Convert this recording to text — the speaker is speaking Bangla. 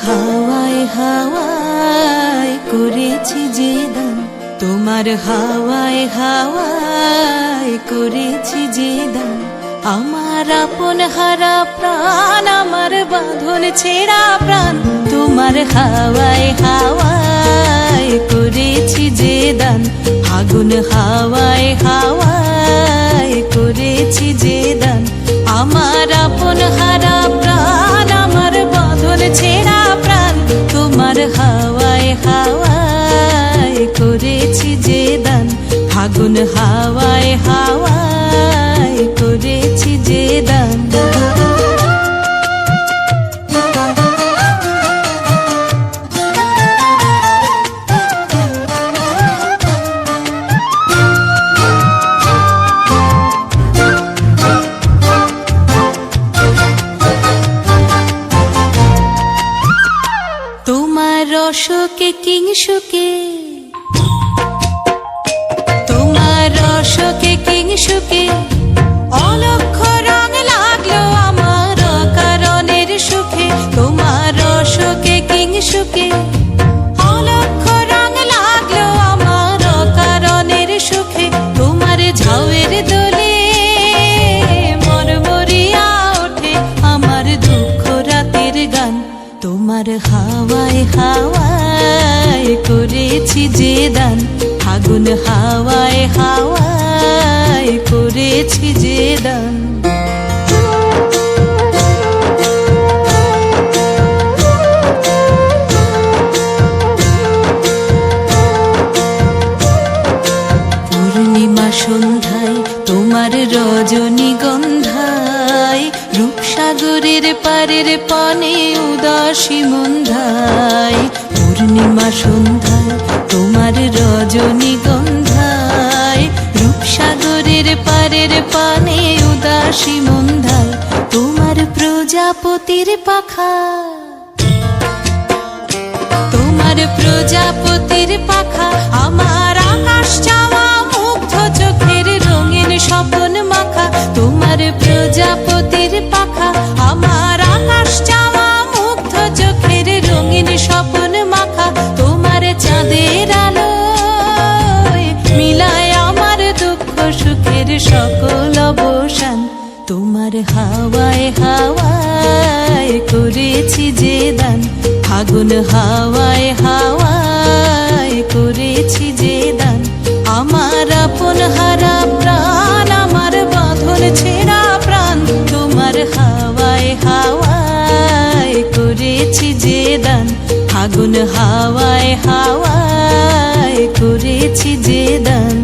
হাওয়ায় হাওয়ায় করেছি যে দান, তোমার হাওয়ায় হাওয়ায় করেছি যে দান। আমার আপন হারা প্রাণ, আমার বাঁধন ছেঁড়া প্রাণ, তোমার হাওয়ায় হাওয়ায় করেছি যে দান। আগুন হাওয়ায় হাওয়ায় করেছি যে দান। আমার আপন হারা প্রাণ, আমার বাঁধন ছেঁড়া প্রাণ, তোমার হাওয়ায় হাওয়ায় করেছি যে দান। আগুন হাওয়ায় হাওয়ায় করেছি যে দান। তোমার রসকে কিংসুকে, তোমার রসকে কিংসুকে অলক্ষ রং লাগলো আমার অকারণের সুখে। তোমার রসকে কিংসুকে অলক্ষ রং লাগলো আমার অকারণের সুখে। তোমার ঝাউয়ের দোলে মরমরিয়া ওঠে আমার দুঃখ রাতের গান। তোমার হাওয়ায় হাওয়ায় করেছি যে দান। আগুন হাওয়ায় হাওয়ায় করেছি যে দান। পূর্ণিমা সন্ধ্যায় তোমার রজনীগন্ধায়, রূপসাগরের পারের পানে উদাসী মন্ধায়। পূর্ণিমা সন্ধ্যায় তোমার রজনীগন্ধায়, রূপসাগরের পারের পানে উদাসী মন্ধায়। তোমার প্রজাপতির পাখা, তোমার প্রজাপতির পাখা আমার আকাশ চাওয়া মুগ্ধ চোখের রঙিন স্বপন মাখা। তোমার প্রজাপতির পাখা আমার আকাশ চাওয়া মুগ্ধ চোখের রঙিন স্বপন মাখা। তোমার চাঁদের আলো মিলায় আমার দুঃখ সুখের সকল অবসান। তোমার হাওয়ায় হাওয়ায় করেছি যে দান। আগুন হাওয়ায় হাওয়ায় করেছি যে দান। আমার আপন হারা প্রাণ, আমার বাঁধন ছেঁড়া প্রাণ, তোমার হাওয়ায় হাওয়ায় করেছি যে দান। আগুন হাওয়ায় হাওয়ায় করেছি যে দান।